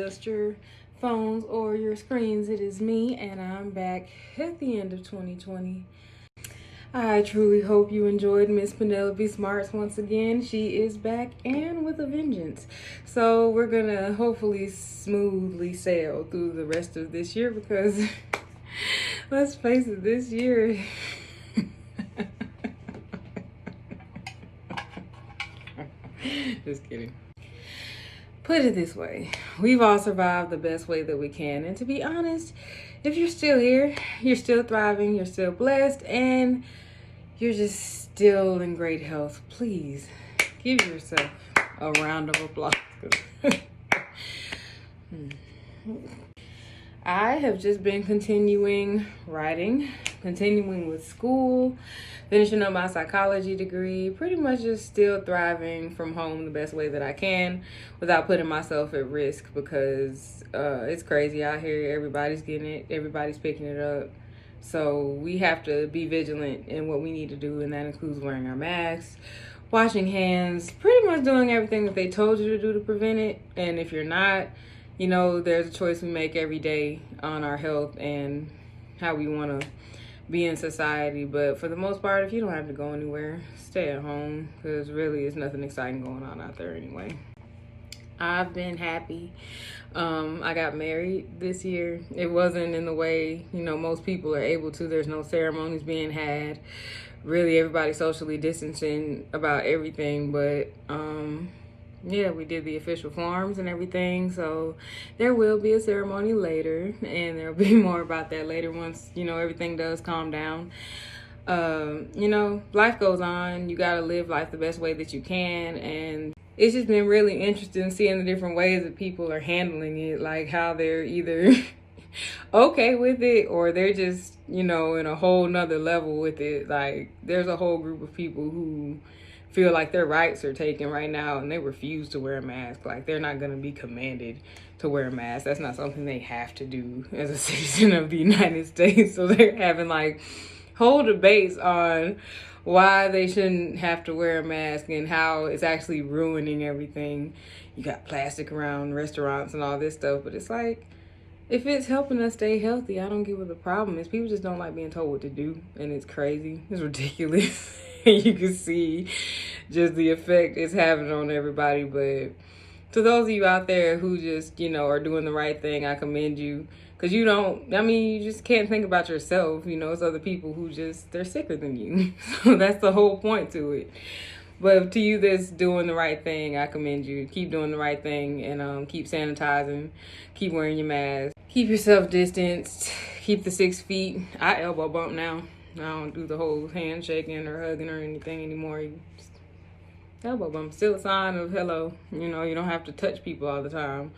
adjust your phones or your screens. It is me, and I'm back at the end of 2020. I truly hope you enjoyed Miss Penelope Smarts once again. She is back and with a vengeance. So we're gonna hopefully smoothly sail through the rest of this year because let's face it, this year just kidding. Put it this way, we've all survived the best way that we can. And to be honest, if you're still here, you're still thriving, you're still blessed, and you're just still in great health, please give yourself a round of applause. I have just been continuing writing, continuing with school, finishing up my psychology degree, pretty much just still thriving from home the best way that I can without putting myself at risk, because it's crazy out here. Everybody's getting it. Everybody's picking it up. So we have to be vigilant in what we need to do, and that includes wearing our masks, washing hands, pretty much doing everything that they told you to do to prevent it. And if you're not, you know, there's a choice we make every day on our health and how we want to be in society. But for the most part, if you don't have to go anywhere, stay at home, because really there's nothing exciting going on out there anyway. I've been happy. I got married this year. It wasn't in the way, you know, most people are able to. There's no ceremonies being had. Really, everybody's socially distancing about everything. But, yeah, we did the official forms and everything. So there will be a ceremony later. And there'll be more about that later once, you know, everything does calm down. You know, life goes on. You got to live life the best way that you can. And it's just been really interesting seeing the different ways that people are handling it, like how they're either okay with it or they're just, you know, in a whole nother level with it. Like there's a whole group of people who feel like their rights are taken right now and they refuse to wear a mask. Like they're not going to be commanded to wear a mask. That's not something they have to do as a citizen of the United States. So they're having like whole debates on why they shouldn't have to wear a mask and how it's actually ruining everything. You got plastic around restaurants and all this stuff, but it's like, if it's helping us stay healthy, I don't get what the problem is. People just don't like being told what to do, and it's crazy. It's ridiculous. You can see just the effect it's having on everybody. But to those of you out there who just, you know, are doing the right thing, I commend you. Because you just can't think about yourself. You know, it's other people who just, they're sicker than you. So that's the whole point to it. But to you that's doing the right thing, I commend you. Keep doing the right thing and keep sanitizing. Keep wearing your mask. Keep yourself distanced. Keep the 6 feet. I elbow bump now. I don't do the whole handshaking or hugging or anything anymore. You just elbow bump. Still a sign of hello. You know, you don't have to touch people all the time.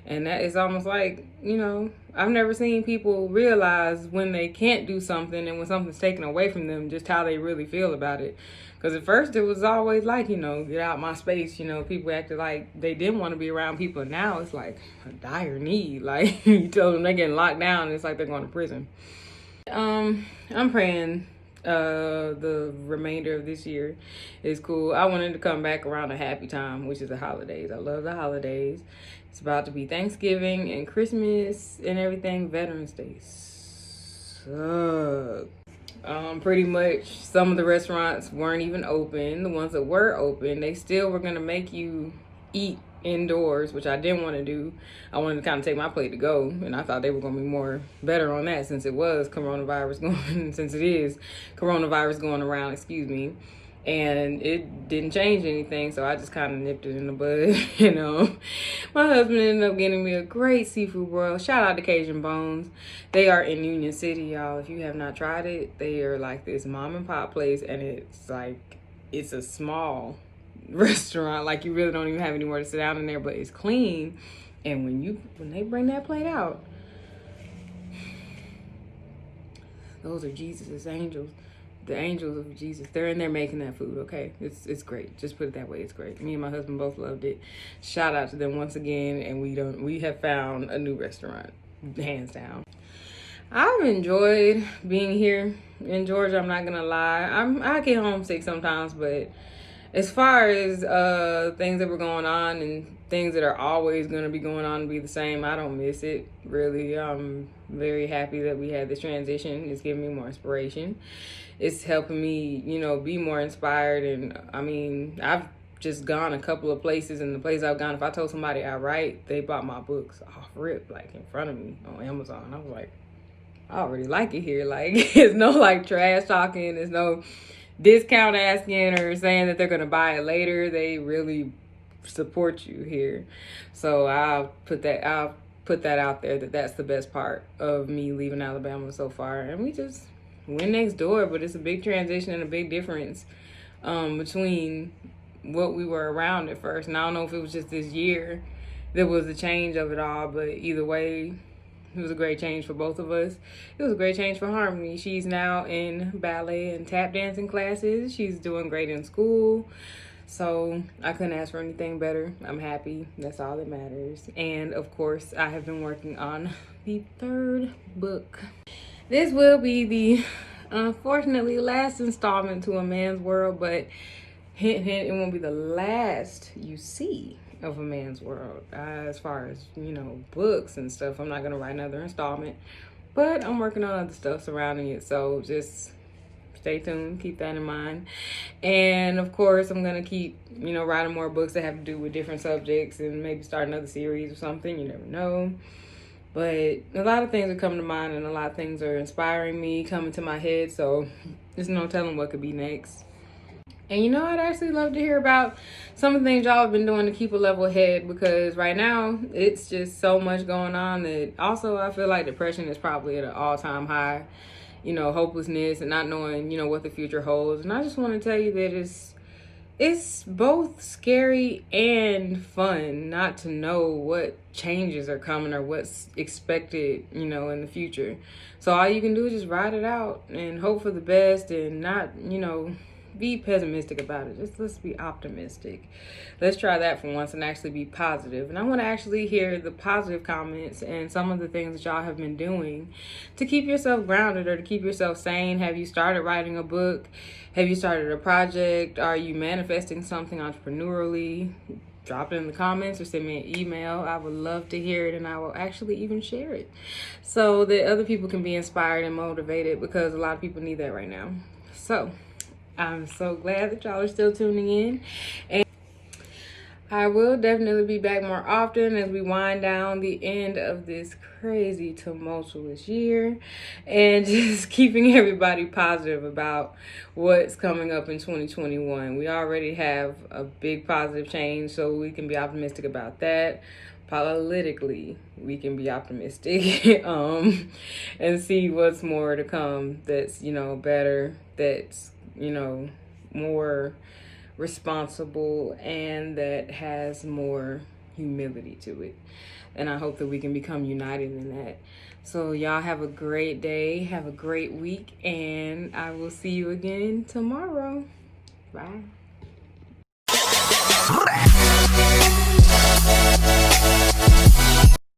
And that is almost like, you know, I've never seen people realize when they can't do something and when something's taken away from them, just how they really feel about it. Because at first it was always like, you know, get out my space. You know, people acted like they didn't want to be around people. And now it's like a dire need. Like you tell them they're getting locked down and it's like they're going to prison. I'm praying the remainder of this year is cool. I wanted to come back around a happy time, which is the holidays. I love the holidays. It's about to be Thanksgiving and Christmas and everything. Veterans Day suck. Pretty much some of the restaurants weren't even open. The ones that were open, they still were going to make you eat indoors, which I didn't want to do. I wanted to kind of take my plate to go, and I thought they were going to be more better on that since it is coronavirus going around, excuse me. And it didn't change anything, so I just kind of nipped it in the bud, you know. My husband ended up getting me a great seafood broil. Shout out to Cajun Bones. They are in Union City, y'all. If you have not tried it, they are like this mom and pop place, and it's like, it's a small restaurant. Like, you really don't even have anywhere to sit down in there, but it's clean. And when they bring that plate out, those are Jesus' angels. The angels of Jesus, they're in there making that food, okay? It's great. Just put it that way, it's great. Me and my husband both loved it. Shout out to them once again, and we have found a new restaurant, hands down. I've enjoyed being here in Georgia, I'm not gonna lie. I get homesick sometimes, but as far as things that were going on and things that are always going to be going on to be the same, I don't miss it really. I'm very happy that we had this transition. It's giving me more inspiration. It's helping me, you know, be more inspired. And I mean, I've just gone a couple of places, and the place I've gone, if I told somebody I write, they bought my books off rip, like in front of me on Amazon. I was like, I already like it here. Like, it's no like trash talking. There's no discount asking or saying that they're gonna buy it later. They really support you here. So I'll put that out there, that that's the best part of me leaving Alabama so far. And we just went next door, but it's a big transition and a big difference between what we were around at first. And I don't know if it was just this year that was the change of it all, but either way, it was a great change for both of us. It was a great change for Harmony. She's now in ballet and tap dancing classes. She's doing great in school. So I couldn't ask for anything better. I'm happy. That's all that matters. And of course, I have been working on the 3rd book. This will be the, unfortunately, last installment to A Man's World, but hint, hint, it won't be the last you see of A Man's World. As far as, you know, books and stuff, I'm not going to write another installment, but I'm working on other stuff surrounding it. So just stay tuned, keep that in mind. And of course, I'm going to keep, you know, writing more books that have to do with different subjects, and maybe start another series or something. You never know. But a lot of things are coming to mind, and a lot of things are inspiring me, coming to my head. So there's no telling what could be next. And you know, I'd actually love to hear about some of the things y'all have been doing to keep a level head, because right now it's just so much going on that also I feel like depression is probably at an all-time high. You know, hopelessness and not knowing, you know, what the future holds. And I just want to tell you that it's both scary and fun not to know what changes are coming or what's expected, you know, in the future. So all you can do is just ride it out and hope for the best, and not, you know, be pessimistic about it. Just let's be optimistic. Let's try that for once and actually be positive. And I want to actually hear the positive comments and some of the things that y'all have been doing to keep yourself grounded or to keep yourself sane. Have you started writing a book? Have you started a project? Are you manifesting something entrepreneurially? Drop it in the comments or send me an email. I would love to hear it, and I will actually even share it so that other people can be inspired and motivated, because a lot of people need that right now. So I'm so glad that y'all are still tuning in, and I will definitely be back more often as we wind down the end of this crazy, tumultuous year, and just keeping everybody positive about what's coming up in 2021. We already have a big positive change, so we can be optimistic about that. Politically, we can be optimistic and see what's more to come that's, you know, better, that's, you know, more responsible, and that has more humility to it. And I hope that we can become united in that. So y'all have a great day, have a great week, and I will see you again tomorrow. Bye.